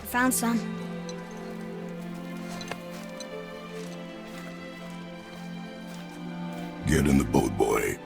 Found some. Get in the boat, boy.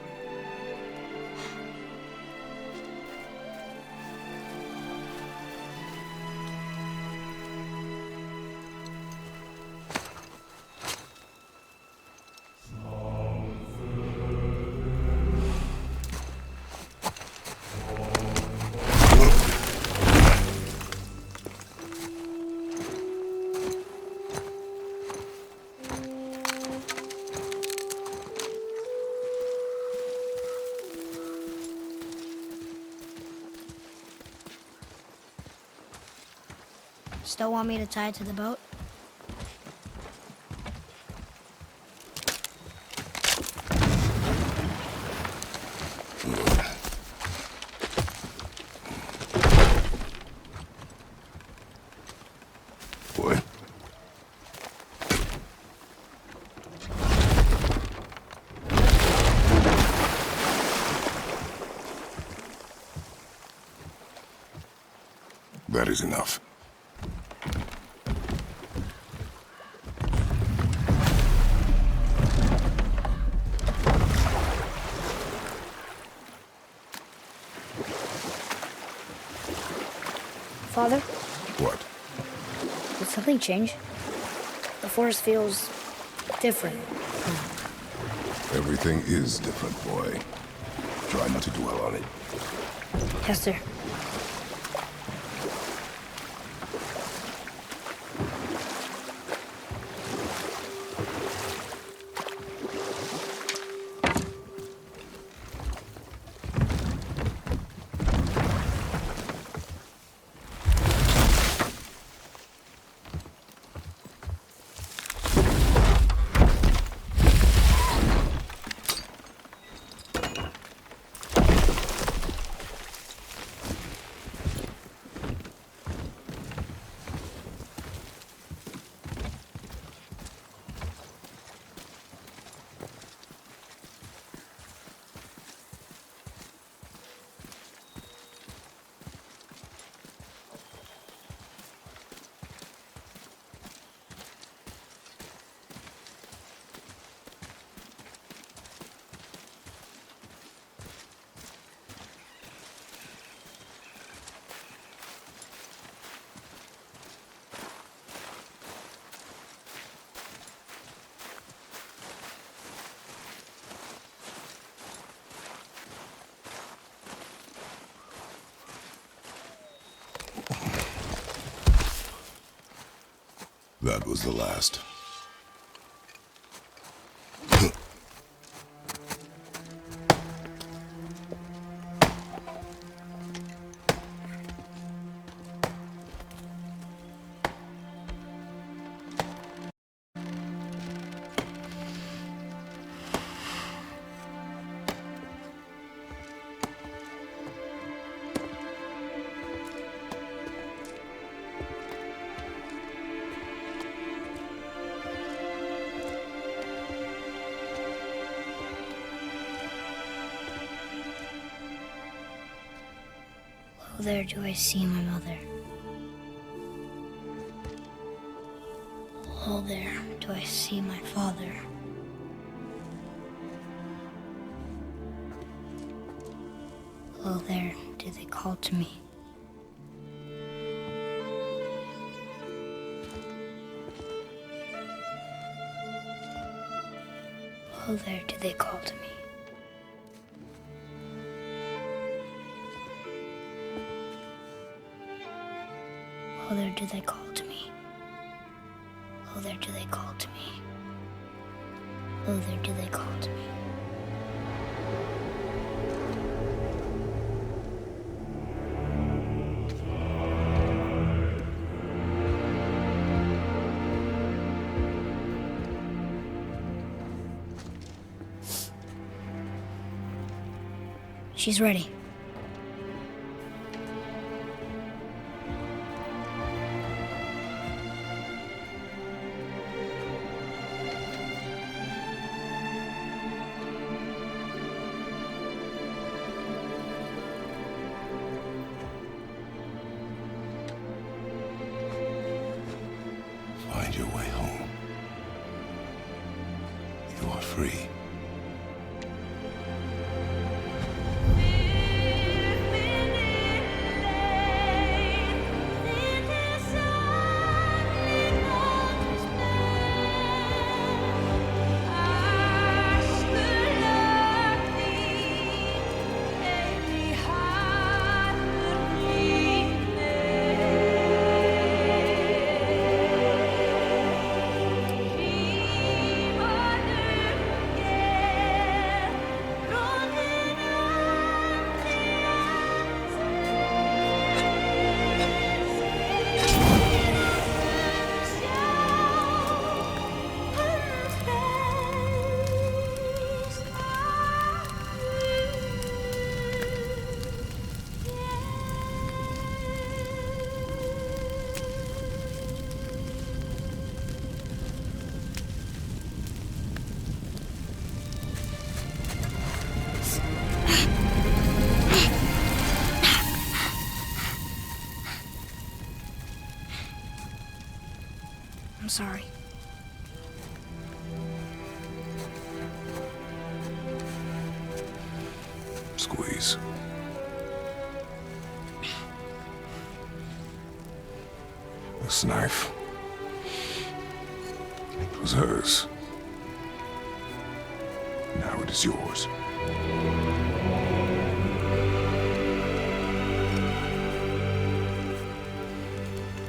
Still want me to tie it to the boat? Boy. That is enough. Father, What? did something change? The forest feels different. Everything is different, boy. Try not to dwell on it. Yes, sir. That was the last. Oh, there do I see my mother. Oh, there do I see my father. Oh, there do they call to me. Oh, there do they call to me. Oh, there do they call to me. Oh, there do they call to me. Oh, there do they call to me. She's ready. Find your way home. You are free. I'm sorry. Squeeze. This knife. It was hers. Now it is yours.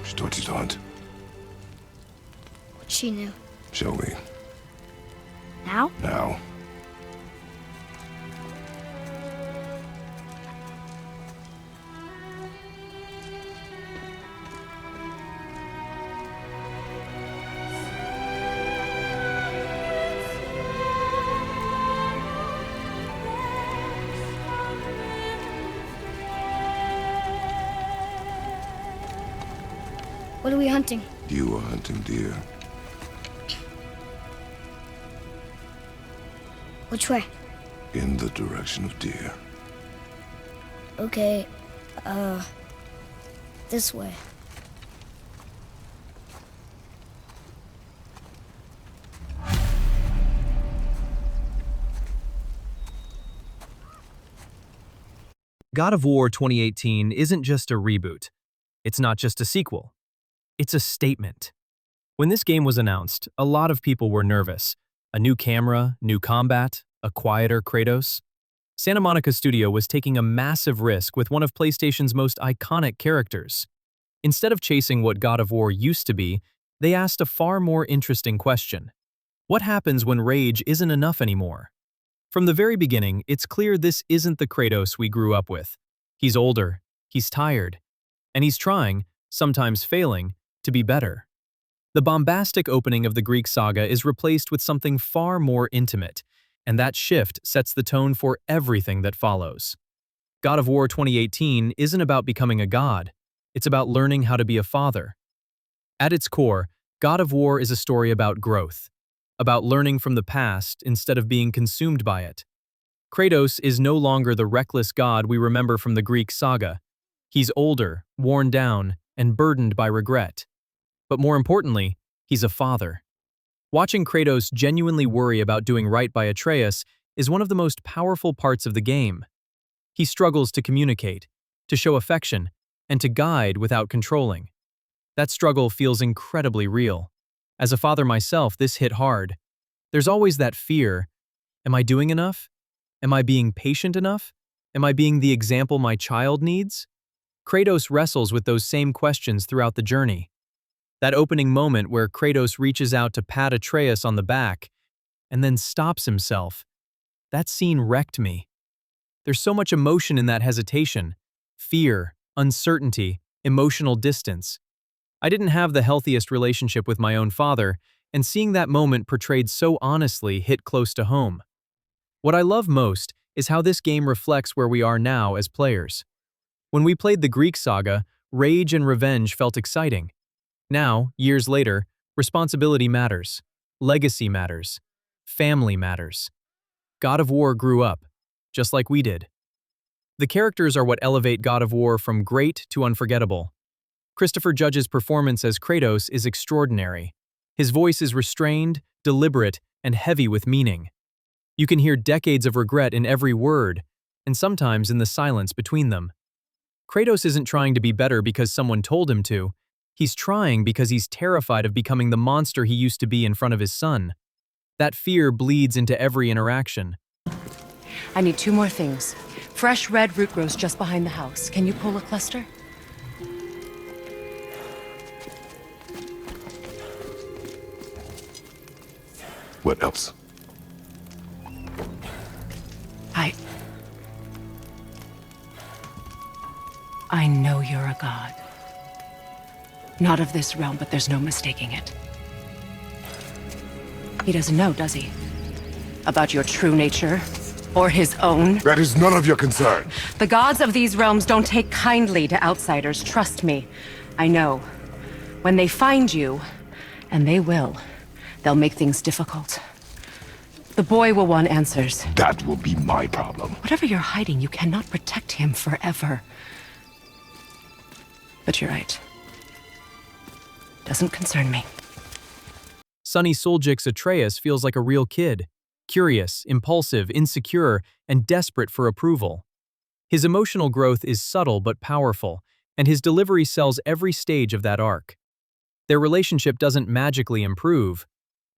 She taught you to hunt. What she knew. Show me. Now? Now. What are we hunting? You are hunting deer. Which way? In the direction of deer. Okay, this way. God of War 2018 isn't just a reboot. It's not just a sequel. It's a statement. When this game was announced, a lot of people were nervous. A new camera, new combat, a quieter Kratos. Santa Monica Studio was taking a massive risk with one of PlayStation's most iconic characters. Instead of chasing what God of War used to be, they asked a far more interesting question. What happens when rage isn't enough anymore? From the very beginning, it's clear this isn't the Kratos we grew up with. He's older, he's tired, and he's trying, sometimes failing, to be better. The bombastic opening of the Greek saga is replaced with something far more intimate, and that shift sets the tone for everything that follows. God of War 2018 isn't about becoming a god, it's about learning how to be a father. At its core, God of War is a story about growth, about learning from the past instead of being consumed by it. Kratos is no longer the reckless god we remember from the Greek saga. He's older, worn down, and burdened by regret. But more importantly, he's a father. Watching Kratos genuinely worry about doing right by Atreus is one of the most powerful parts of the game. He struggles to communicate, to show affection, and to guide without controlling. That struggle feels incredibly real. As a father myself, this hit hard. There's always that fear, Am I doing enough? Am I being patient enough? Am I being the example my child needs? Kratos wrestles with those same questions throughout the journey. That opening moment where Kratos reaches out to pat Atreus on the back and then stops himself, that scene wrecked me. There's so much emotion in that hesitation. Fear, uncertainty, emotional distance. I didn't have the healthiest relationship with my own father, and seeing that moment portrayed so honestly hit close to home. What I love most is how this game reflects where we are now as players. When we played the Greek saga, rage and revenge felt exciting. Now, years later, responsibility matters, legacy matters, family matters. God of War grew up, just like we did. The characters are what elevate God of War from great to unforgettable. Christopher Judge's performance as Kratos is extraordinary. His voice is restrained, deliberate, and heavy with meaning. You can hear decades of regret in every word, and sometimes in the silence between them. Kratos isn't trying to be better because someone told him to. He's trying because he's terrified of becoming the monster he used to be in front of his son. That fear bleeds into every interaction. I need 2 more things. Fresh red root grows just behind the house. Can you pull a cluster? What else? I know you're a god. Not of this realm, but there's no mistaking it. He doesn't know, does he? About your true nature? Or his own? That is none of your concern. The gods of these realms don't take kindly to outsiders, trust me. I know. When they find you, and they will, they'll make things difficult. The boy will want answers. That will be my problem. Whatever you're hiding, you cannot protect him forever. But you're right. Doesn't concern me. Sonny Suljic's Atreus feels like a real kid. Curious, impulsive, insecure, and desperate for approval. His emotional growth is subtle but powerful, and his delivery sells every stage of that arc. Their relationship doesn't magically improve.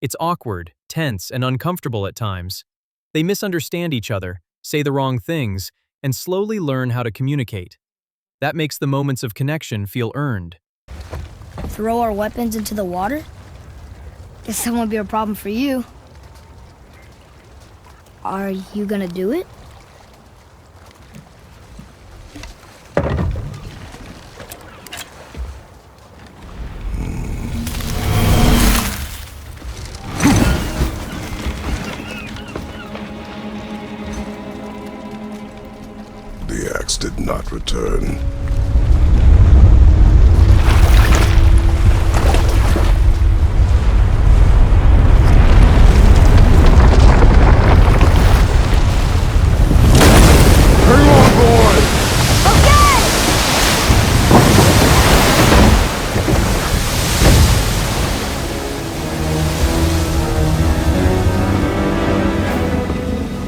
It's awkward, tense, and uncomfortable at times. They misunderstand each other, say the wrong things, and slowly learn how to communicate. That makes the moments of connection feel earned. Throw our weapons into the water? Guess that won't be a problem for you. Are you gonna do it? The axe did not return.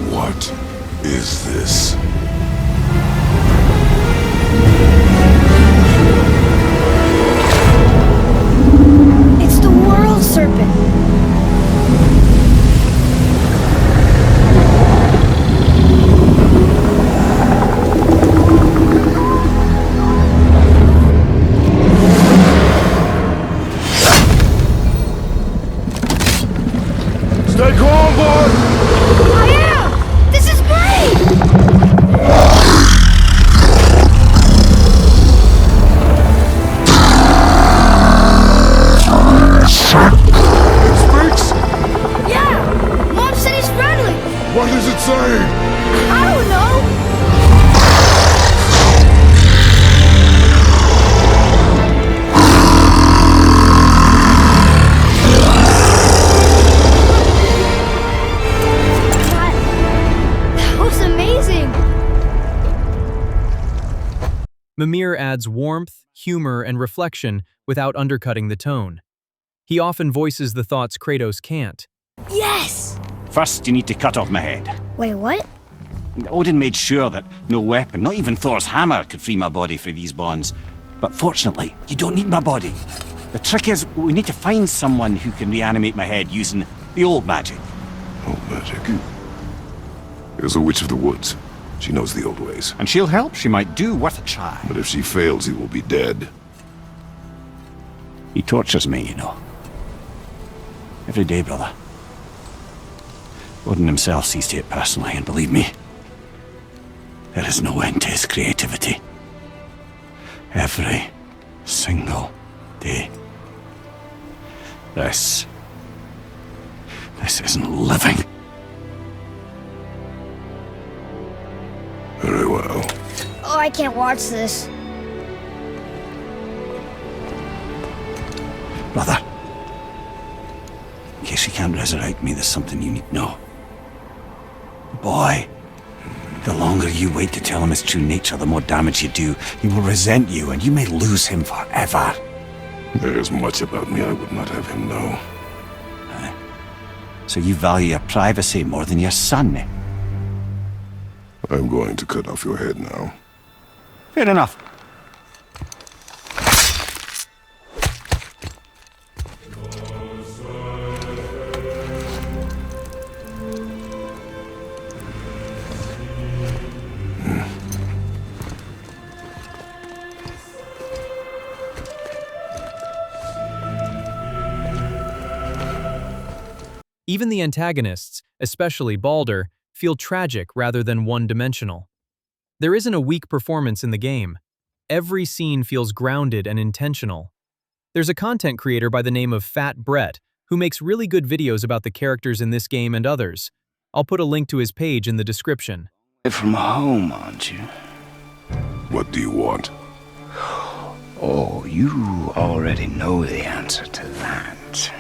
What is this? It's the world serpent! Stay calm, boy! I am! This is great! It speaks? Yeah! Mom said he's friendly! What does it say? I don't know! That was amazing! Mimir adds warmth, humor, and reflection without undercutting the tone. He often voices the thoughts Kratos can't. Yes! First, you need to cut off my head. Wait, what? Odin made sure that no weapon, not even Thor's hammer, could free my body from these bonds. But fortunately, you don't need my body. The trick is, we need to find someone who can reanimate my head using the old magic. Old magic. There's a witch of the woods. She knows the old ways. And she'll help. She might do worth a try. But if she fails, he will be dead. He tortures me, you know. Every day, brother. Odin himself sees to it personally, and believe me, there is no end to his creativity. Every single day. This isn't living. Very well. Oh, I can't watch this. Brother, in case you can't resurrect me, there's something you need to know. Boy, the longer you wait to tell him his true nature, the more damage you do. He will resent you, and you may lose him forever. There's much about me I would not have him know. So you value your privacy more than your son, eh? I'm going to cut off your head now. Fair enough. Even the antagonists, especially Baldur, feel tragic rather than one-dimensional. There isn't a weak performance in the game. Every scene feels grounded and intentional. There's a content creator by the name of Fat Brett who makes really good videos about the characters in this game and others. I'll put a link to his page in the description. From home, aren't you? What do you want? Oh, you already know the answer to that.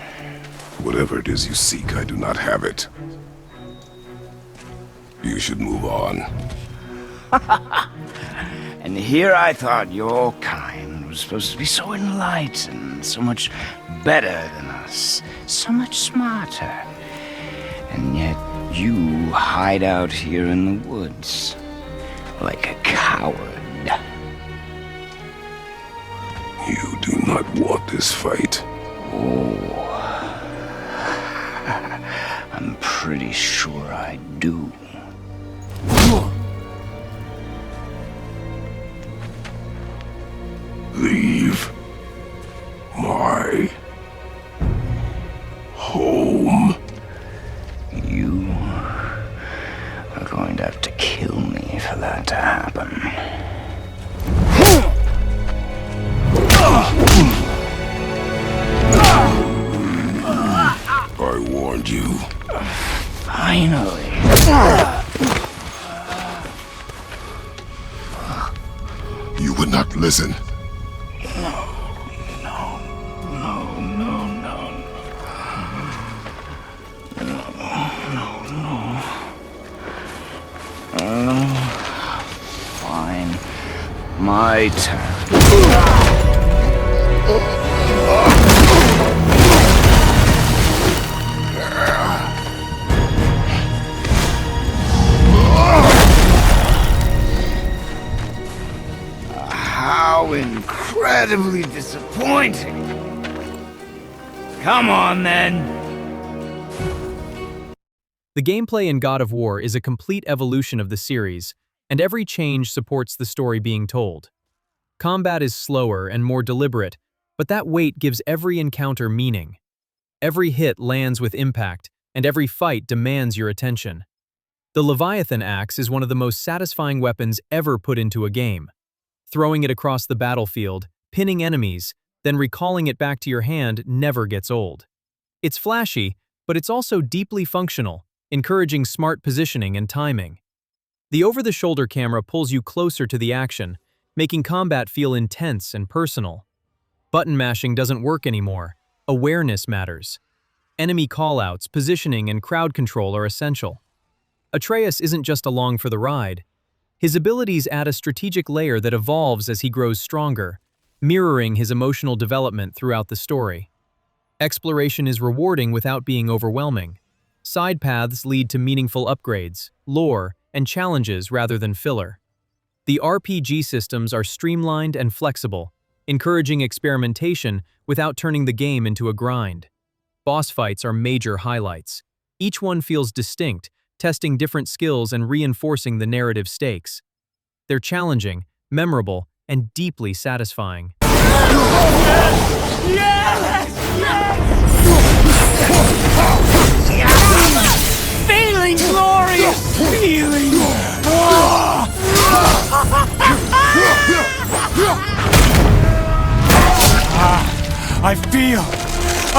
Whatever it is you seek, I do not have it. You should move on. And here I thought your kind was supposed to be so enlightened, so much better than us, so much smarter. And yet you hide out here in the woods, like a coward. You do not want this fight. Oh, I'm pretty sure I do. Leave my home. You are going to have to kill me for that to happen. I warned you. Finally. You would not listen. Fine. My turn. How incredibly disappointing. Come on, then. The gameplay in God of War is a complete evolution of the series, and every change supports the story being told. Combat is slower and more deliberate, but that weight gives every encounter meaning. Every hit lands with impact, and every fight demands your attention. The Leviathan Axe is one of the most satisfying weapons ever put into a game. Throwing it across the battlefield, pinning enemies, then recalling it back to your hand never gets old. It's flashy, but it's also deeply functional, encouraging smart positioning and timing. The over-the-shoulder camera pulls you closer to the action, making combat feel intense and personal. Button mashing doesn't work anymore. Awareness matters. Enemy callouts, positioning, and crowd control are essential. Atreus isn't just along for the ride. His abilities add a strategic layer that evolves as he grows stronger, mirroring his emotional development throughout the story. Exploration is rewarding without being overwhelming. Side paths lead to meaningful upgrades, lore, and challenges rather than filler. The RPG systems are streamlined and flexible, encouraging experimentation without turning the game into a grind. Boss fights are major highlights. Each one feels distinct, testing different skills and reinforcing the narrative stakes. They're challenging, memorable, and deeply satisfying. Feeling glorious! Feeling!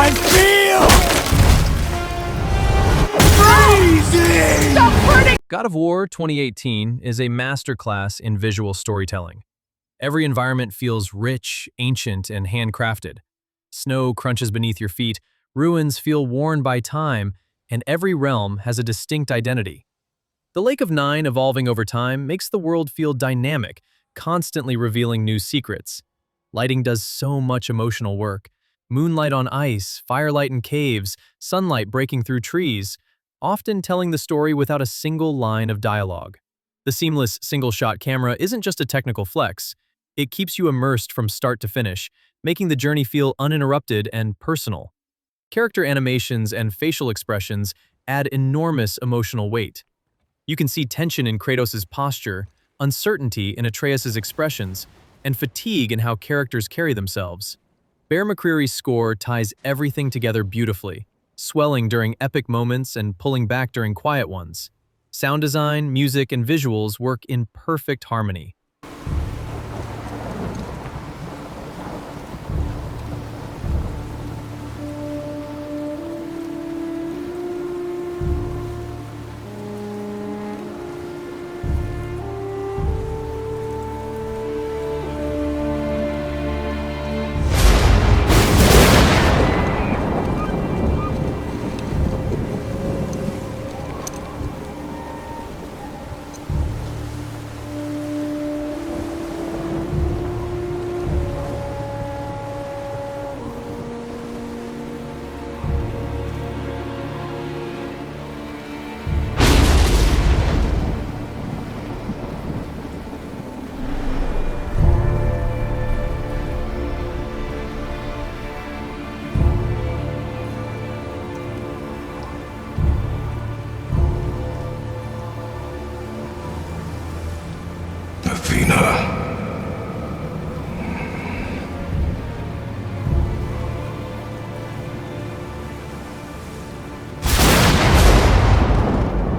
I feel! Freezing! Stop hurting! God of War 2018 is a masterclass in visual storytelling. Every environment feels rich, ancient, and handcrafted. Snow crunches beneath your feet, ruins feel worn by time, and every realm has a distinct identity. The Lake of Nine evolving over time makes the world feel dynamic, constantly revealing new secrets. Lighting does so much emotional work. Moonlight on ice, firelight in caves, sunlight breaking through trees, often telling the story without a single line of dialogue. The seamless single-shot camera isn't just a technical flex. It keeps you immersed from start to finish, making the journey feel uninterrupted and personal. Character animations and facial expressions add enormous emotional weight. You can see tension in Kratos' posture, uncertainty in Atreus' expressions, and fatigue in how characters carry themselves. Bear McCreary's score ties everything together beautifully, swelling during epic moments and pulling back during quiet ones. Sound design, music, and visuals work in perfect harmony.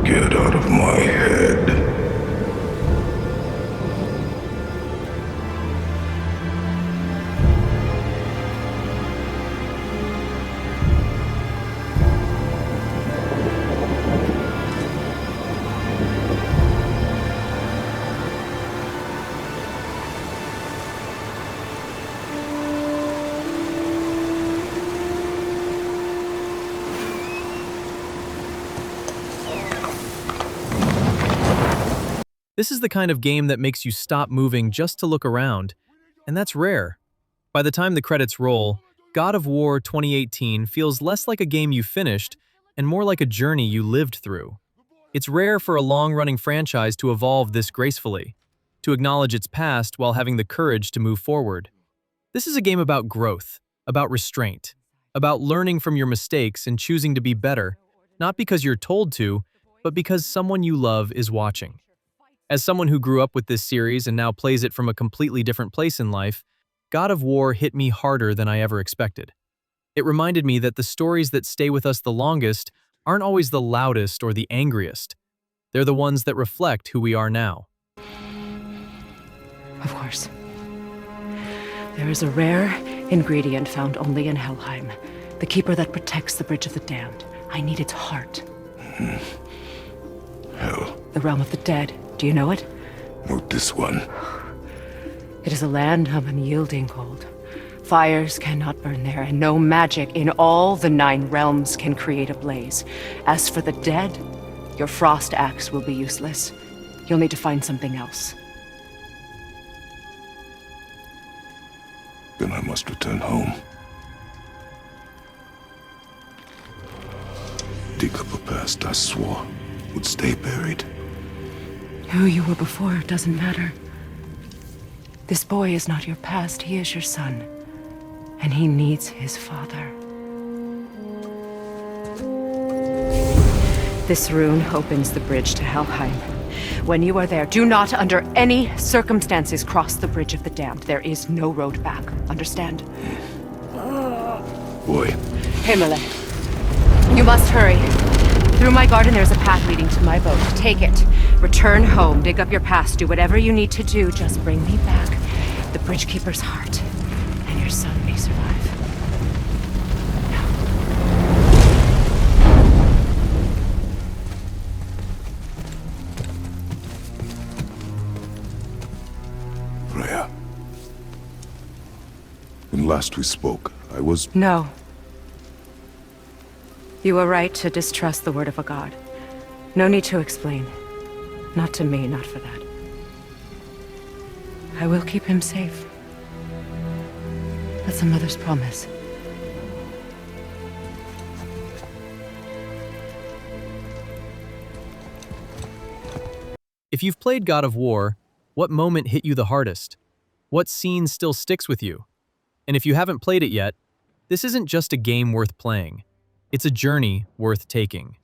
Get out of my head. This is the kind of game that makes you stop moving just to look around, and that's rare. By the time the credits roll, God of War 2018 feels less like a game you finished and more like a journey you lived through. It's rare for a long-running franchise to evolve this gracefully, to acknowledge its past while having the courage to move forward. This is a game about growth, about restraint, about learning from your mistakes and choosing to be better, not because you're told to, but because someone you love is watching. As someone who grew up with this series and now plays it from a completely different place in life, God of War hit me harder than I ever expected. It reminded me that the stories that stay with us the longest aren't always the loudest or the angriest. They're the ones that reflect who we are now. Of course. There is a rare ingredient found only in Helheim, the keeper that protects the Bridge of the Damned. I need its heart. Hell, The realm of the dead. Do you know it? not this one. It is a land of unyielding cold. Fires cannot burn there, and no magic in all the 9 realms can create a blaze. As for the dead, your frost axe will be useless. You'll need to find something else. Then I must return home. Dig up a past I swore would stay buried. Who you were before doesn't matter. This boy is not your past, he is your son. And he needs his father. This rune opens the bridge to Helheim. When you are there, do not under any circumstances cross the Bridge of the Damned. There is no road back. Understand? Boy. Himmele, you must hurry. Through my garden there's a path leading to my boat. Take it. Return home, dig up your past, do whatever you need to do. Just bring me back the Bridgekeeper's heart, and your son may survive. Freya. When last we spoke, I was... No. You were right to distrust the word of a god. No need to explain. Not to me, not for that. I will keep him safe. That's a mother's promise. If you've played God of War, what moment hit you the hardest? What scene still sticks with you? And if you haven't played it yet, this isn't just a game worth playing. It's a journey worth taking.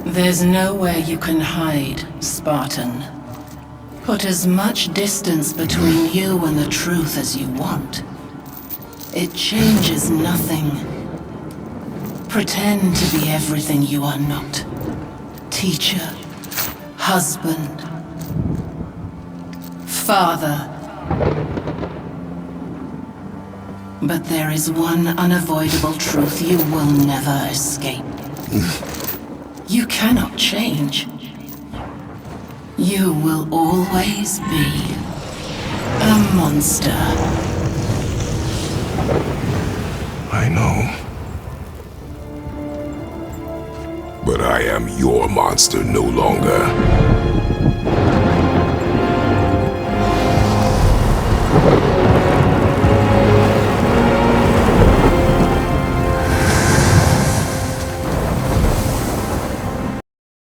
There's nowhere you can hide, Spartan. Put as much distance between you and the truth as you want. It changes nothing. Pretend to be everything you are not. Teacher, husband, father. But there is one unavoidable truth you will never escape. You cannot change. You will always be a monster. I know. But I am your monster no longer.